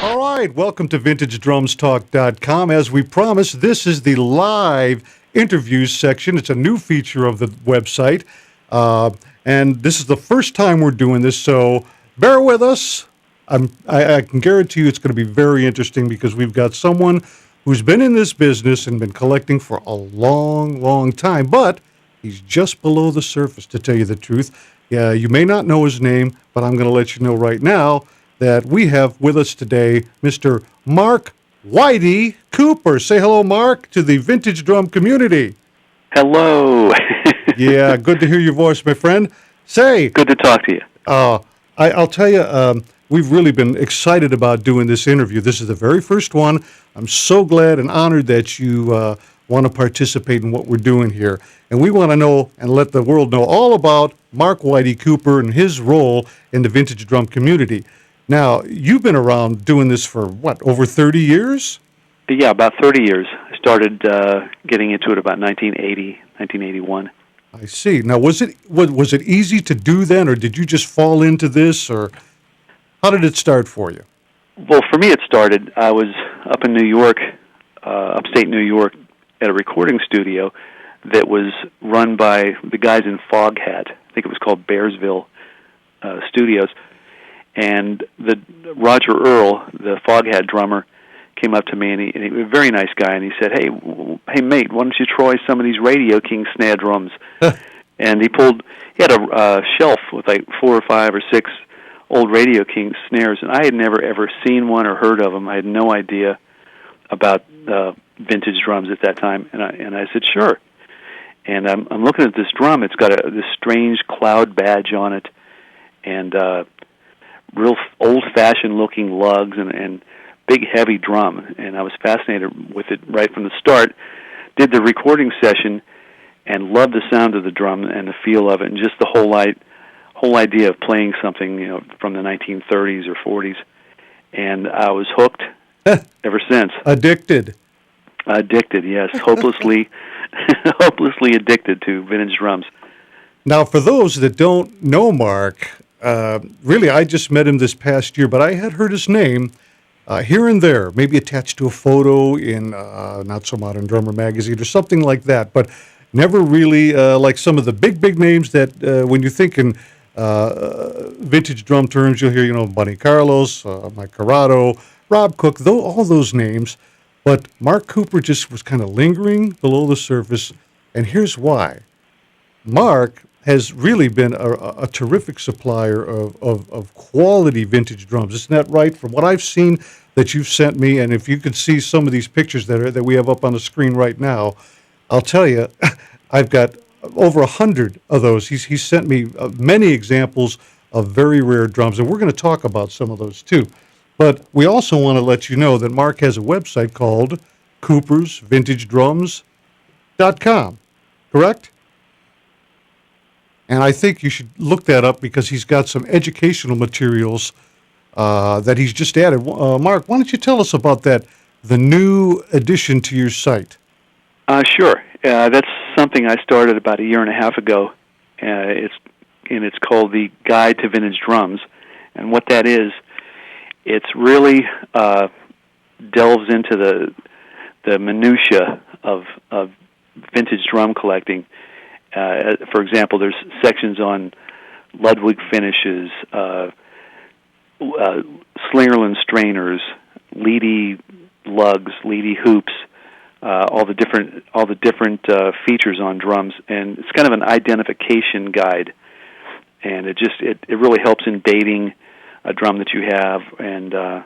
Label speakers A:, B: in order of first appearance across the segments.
A: All right, welcome to VintageDrumsTalk.com. As we promised, this is the live interviews section. It's a new feature of the website, and this is the first time we're doing this, so bear with us. I can guarantee you it's going to be very interesting because we've got someone who's been in this business and been collecting for a long, long time, but he's just below the surface, to tell you the truth. Yeah, you may not know his name, but I'm going to let you know right now that we have with us today Mr. Mark Whitey Cooper. Say hello, Mark, to the vintage drum community.
B: Hello.
A: Yeah, good to hear your voice, my friend. Say,
B: Good to talk to you.
A: I'll tell you, we've really been excited about doing this interview. This is the very first one. I'm so glad and honored that you want to participate in what we're doing here. And we want to know and let the world know all about Mark Whitey Cooper and his role in the vintage drum community. Now, you've been around doing this for, what, over 30 years?
B: Yeah, about 30 years. I started getting into it about 1980, 1981.
A: I see. Now, was it easy to do then, or did you just fall into this, or how did it start for you?
B: Well, for me it started, I was up in New York, upstate New York, at a recording studio that was run by the guys in Foghat. I think it was called Bearsville Studios. And Roger Earl, the Foghat drummer, came up to me, and he was a very nice guy, and he said, hey mate, why don't you try some of these Radio King snare drums? And he had a shelf with like 4 or 5 or 6 old Radio King snares, and I had never ever seen one or heard of them. I had no idea about vintage drums at that time, and I said, sure. And I'm looking at this drum. It's got this strange cloud badge on it, and real old-fashioned looking lugs and big heavy drum, and I was fascinated with it right from the start. Did the recording session and loved the sound of the drum and the feel of it, and just the whole idea of playing something from the 1930s or 40s, and I was hooked ever since.
A: Addicted,
B: yes, hopelessly addicted to vintage drums.
A: Now, for those that don't know Mark, really, I just met him this past year, but I had heard his name here and there, maybe attached to a photo in Not So Modern Drummer magazine or something like that, but never really like some of the big names that when you think in vintage drum terms, you'll hear, Bunny Carlos, Mike Corrado, Rob Cook, all those names. But Mark Cooper just was kind of lingering below the surface, and here's why. Mark has really been a terrific supplier of quality vintage drums. Isn't that right? From what I've seen that you've sent me, and if you could see some of these pictures that we have up on the screen right now, I'll tell you, I've got over 100 of those. He's sent me many examples of very rare drums, and we're going to talk about some of those too. But we also want to let you know that Mark has a website called CoopersVintageDrums.com, correct? And I think you should look that up because he's got some educational materials that he's just added. Mark, why don't you tell us about the new addition to your site?
B: Sure. That's something I started about a year and a half ago. It's called the Guide to Vintage Drums. And what that is, it's really delves into the minutia of vintage drum collecting. For example, there's sections on Ludwig finishes, Slingerland strainers, Leedy lugs, Leedy hoops, all the different features on drums, and it's kind of an identification guide. And it really helps in dating a drum that you have, and I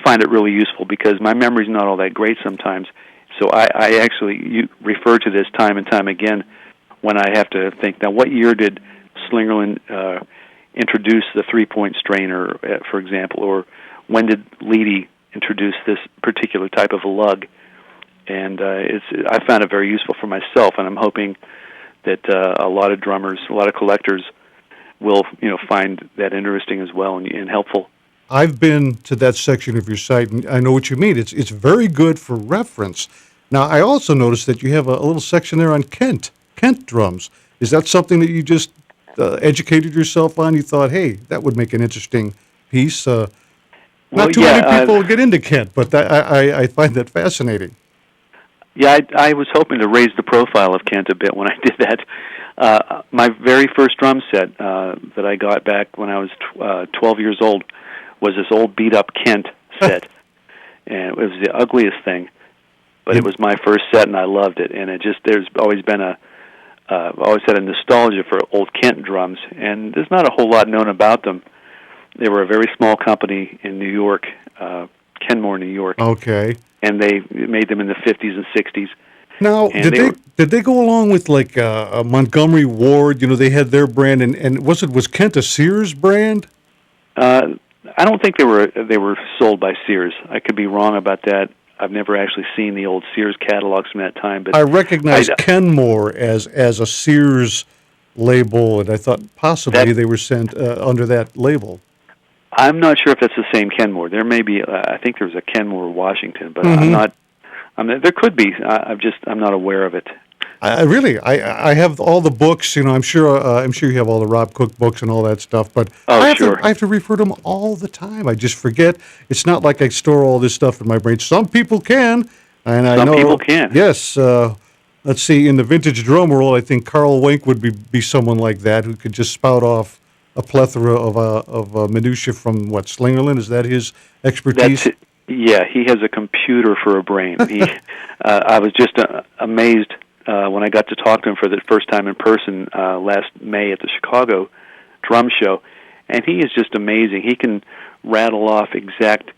B: find it really useful because my memory's not all that great sometimes. So I actually refer to this time and time again when I have to think, now what year did Slingerland introduce the 3-point strainer, for example, or when did Leedy introduce this particular type of a lug? And I found it very useful for myself, and I'm hoping that a lot of drummers, a lot of collectors will find that interesting as well and helpful.
A: I've been to that section of your site, and I know what you mean. It's very good for reference. Now, I also noticed that you have a little section there on Kent drums. Is that something that you just educated yourself on? You thought, hey, that would make an interesting piece?
B: Well,
A: Not too many people get into Kent, but I find that fascinating.
B: yeah, I was hoping to raise the profile of Kent a bit when I did that. My very first drum set that I got back when I was 12 years old was this old beat-up Kent set, and it was the ugliest thing. But it was my first set, and I loved it. And there's always been I've always had a nostalgia for old Kent drums, and there's not a whole lot known about them. They were a very small company in New York, Kenmore, New York.
A: Okay.
B: And they made them in the 50s and 60s.
A: Now,
B: And
A: did they go along with like a Montgomery Ward? You know, they had their brand, and was Kent a Sears brand?
B: I don't think they were sold by Sears. I could be wrong about that. I've never actually seen the old Sears catalogs from that time, but
A: I recognize Kenmore as a Sears label, and I thought possibly they were sent under that label.
B: I'm not sure if that's the same Kenmore. There may be. I think there was a Kenmore, Washington, but I'm not. There could be. I'm not aware of it.
A: I have all the books. You know, I'm sure you have all the Rob Cook books and all that stuff. But I have to refer to them all the time. I just forget. It's not like I store all this stuff in my brain. Some people can, and I know
B: some people can.
A: Yes. Let's see. In the vintage drum world, I think Carl Wenk would be someone like that who could just spout off a plethora of minutia from Slingerland. Is that his expertise?
B: Yeah, he has a computer for a brain. I was just amazed when I got to talk to him for the first time in person last May at the Chicago Drum Show, and he is just amazing. He can rattle off exact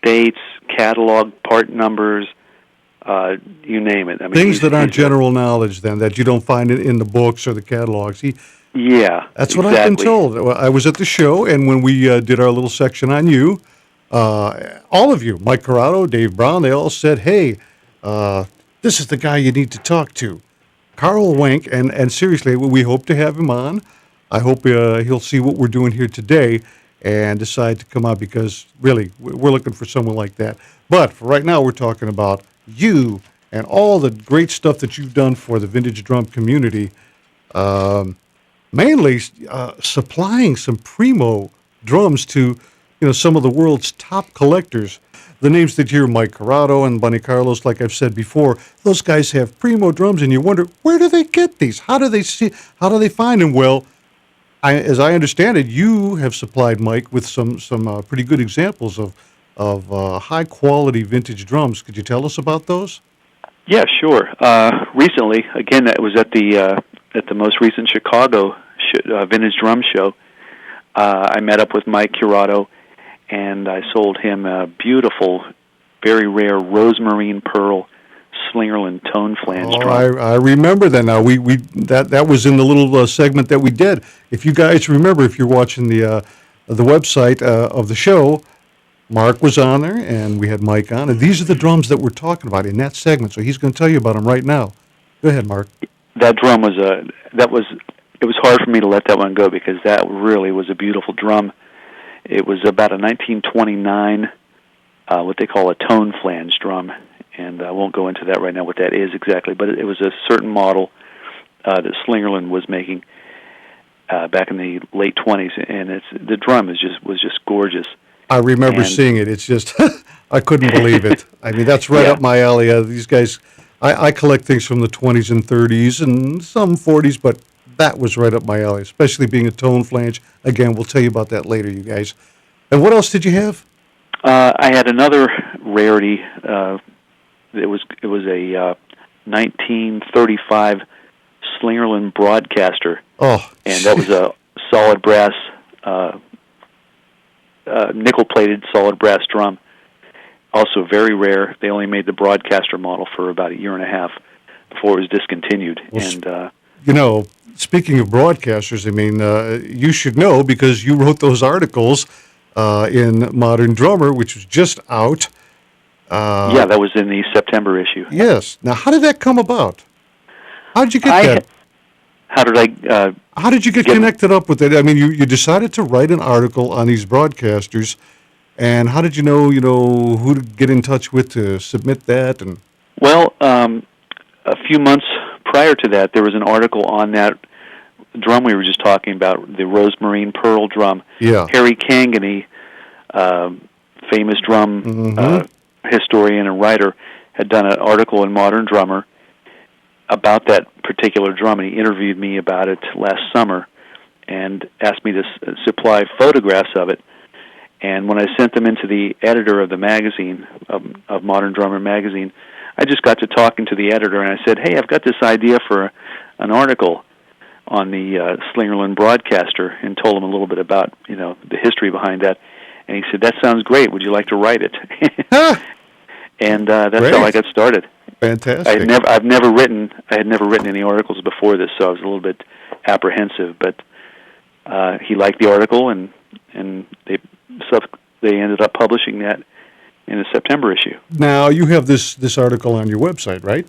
B: dates, catalog, part numbers, you name it. I mean,
A: things that aren't general knowledge, then, that you don't find in the books or the catalogs. That's what I've been told. I was at the show, and when we did our little section on you, all of you, Mike Corrado, Dave Brown, they all said, hey, this is the guy you need to talk to, Carl Wenk, and seriously, we hope to have him on. I hope he'll see what we're doing here today and decide to come out, because really, we're looking for someone like that. But for right now, we're talking about you and all the great stuff that you've done for the vintage drum community. Mainly supplying some primo drums to, some of the world's top collectors. The names that you hear, Mike Corrado and Bunny Carlos, like I've said before, those guys have primo drums, and you wonder, where do they get these? How do they find them? Well, as I understand it, you have supplied Mike with some pretty good examples of high quality vintage drums. Could you tell us about those?
B: Yeah, sure. Recently, again, it was at the most recent Chicago vintage drum show. I met up with Mike Corrado, and I sold him a beautiful, very rare rosemarine pearl Slingerland tone flange drum.
A: I remember that now. That was in the little segment that we did. If you guys remember, if you're watching the website of the show, Mark was on there, and we had Mike on, and these are the drums that we're talking about in that segment. So he's going to tell you about them right now. Go ahead, Mark.
B: That drum it was hard for me to let that one go, because that really was a beautiful drum. It was about a 1929, what they call a tone flange drum, and I won't go into that right now, what that is exactly, but it was a certain model that Slingerland was making back in the late 20s, and the drum was just gorgeous.
A: I remember seeing it. It's just, I couldn't believe it. I mean, that's right up my alley. These guys, I collect things from the 20s and 30s and some 40s, but that was right up my alley, especially being a tone flange. Again, we'll tell you about that later, you guys. And what else did you have?
B: I had another rarity. It was a 1935 Slingerland Broadcaster.
A: Oh,
B: and that was a solid brass, nickel-plated solid brass drum. Also very rare. They only made the Broadcaster model for about a year and a half before it was discontinued.
A: Well, speaking of broadcasters, I mean, you should know, because you wrote those articles in Modern Drummer, which was just out.
B: That was in the September issue.
A: Yes. Now, how did that come about? How did you get that? How did you get connected up with it? I mean, you decided to write an article on these broadcasters, and how did you know who to get in touch with to submit that? And
B: well, a few months prior to that, there was an article on that drum we were just talking about, the rosemarine pearl drum.
A: Yeah.
B: Harry Cangany famous drum historian and writer, had done an article in Modern Drummer about that particular drum, and he interviewed me about it last summer and asked me to supply photographs of it. And when I sent them into the editor of the magazine, of Modern Drummer magazine, I just got to talking to the editor, and I said, "Hey, I've got this idea for an article on the Slingerland Broadcaster," and told him a little bit about the history behind that. And he said, "That sounds great. Would you like to write it?" And that's
A: Great.
B: how I got started.
A: Fantastic.
B: I had never written any articles before this, so I was a little bit apprehensive. But he liked the article, and they ended up publishing that in the September issue.
A: Now, you have this article on your website, right?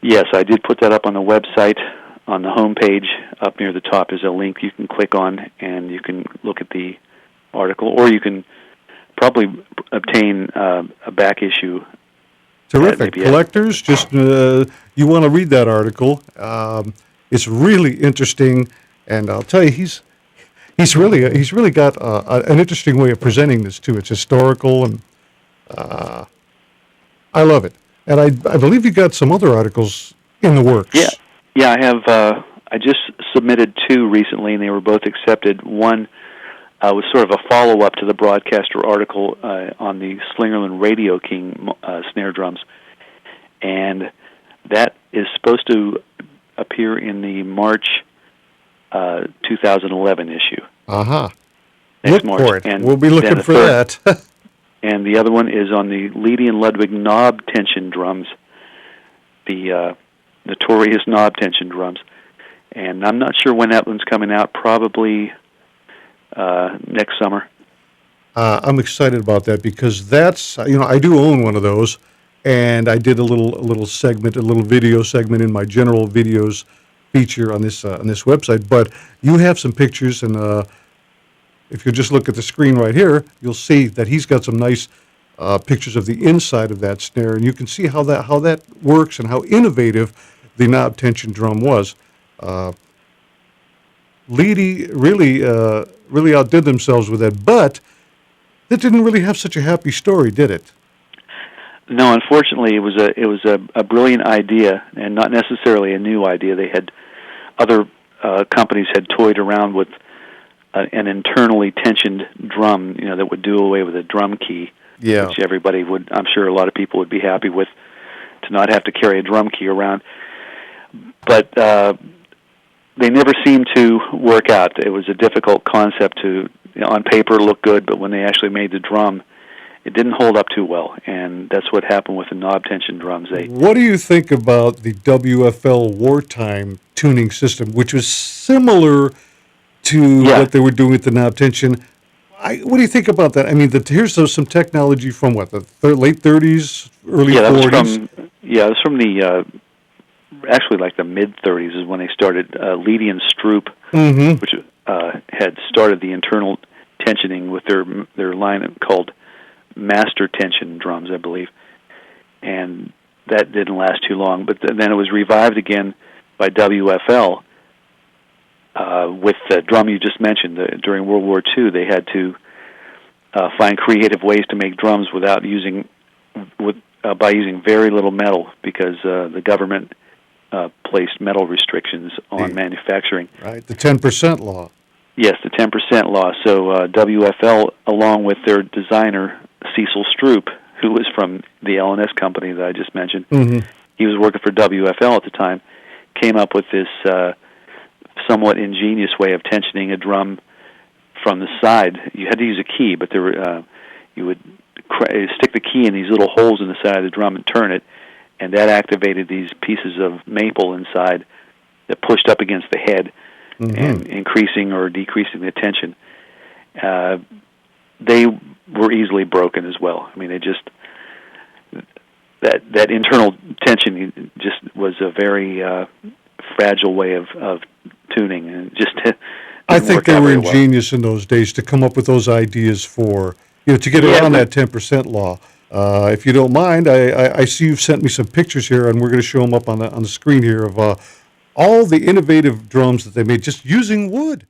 B: Yes, I did put that up on the website. On the home page, up near the top, is a link you can click on, and you can look at the article, or you can probably obtain a back issue.
A: Terrific. Collectors, just you want to read that article. It's really interesting, and I'll tell you, he's really got an interesting way of presenting this too. It's historical, and I love it. And I believe you got some other articles in the works.
B: Yeah, I have. I just submitted 2 recently, and they were both accepted. One was sort of a follow-up to the broadcaster article on the Slingerland Radio King snare drums, and that is supposed to appear in the March 2011 issue. Next
A: Look
B: March.
A: for it.
B: And
A: we'll be looking for that.
B: And the other one is on the Leedy and Ludwig knob tension drums, the notorious knob tension drums. And I'm not sure when that one's coming out, probably next summer.
A: I'm excited about that because that's, I do own one of those, and I did a little segment, a little video segment in my general videos feature on this website. But you have some pictures, and if you just look at the screen right here, you'll see that he's got some nice pictures of the inside of that snare, and you can see how that works and how innovative the knob tension drum was. Leedy really outdid themselves with that, but that didn't really have such a happy story, did it?
B: No, unfortunately, it was a brilliant idea, and not necessarily a new idea. They had other companies had toyed around with an internally tensioned drum, that would do away with a drum key, which everybody would. I'm sure a lot of people would be happy with, to not have to carry a drum key around. But they never seemed to work out. It was a difficult concept to, on paper, look good, but when they actually made the drum, it didn't hold up too well, and that's what happened with the knob tension drums.
A: What do you think about the WFL wartime tuning system, which was similar to what they were doing with the knob tension? What do you think about that? I mean, here's some technology from what, the late 30s, early 40s?
B: It was from the actually like the mid 30s is when they started. Leedy and Stroop, which had started the internal tensioning with their line called Master Tension drums, I believe, and that didn't last too long. But then it was revived again by WFL with the drum you just mentioned. During World War II, they had to find creative ways to make drums by using very little metal, because the government placed metal restrictions on manufacturing.
A: Right, the 10% law.
B: Yes, the 10% law. So WFL, along with their designer, Cecil Stroop, who was from the L&S company that I just mentioned, he was working for WFL at the time, came up with this somewhat ingenious way of tensioning a drum from the side. You had to use a key, but you would stick the key in these little holes in the side of the drum and turn it, and that activated these pieces of maple inside that pushed up against the head, and increasing or decreasing the tension. They were easily broken as well. I mean, they just that internal tension just was a very fragile way of tuning, and just
A: I think they were ingenious in those days to come up with those ideas for to get around that 10% law. If you don't mind, I see you've sent me some pictures here, and we're going to show them up on the screen here of all the innovative drums that they made just using wood.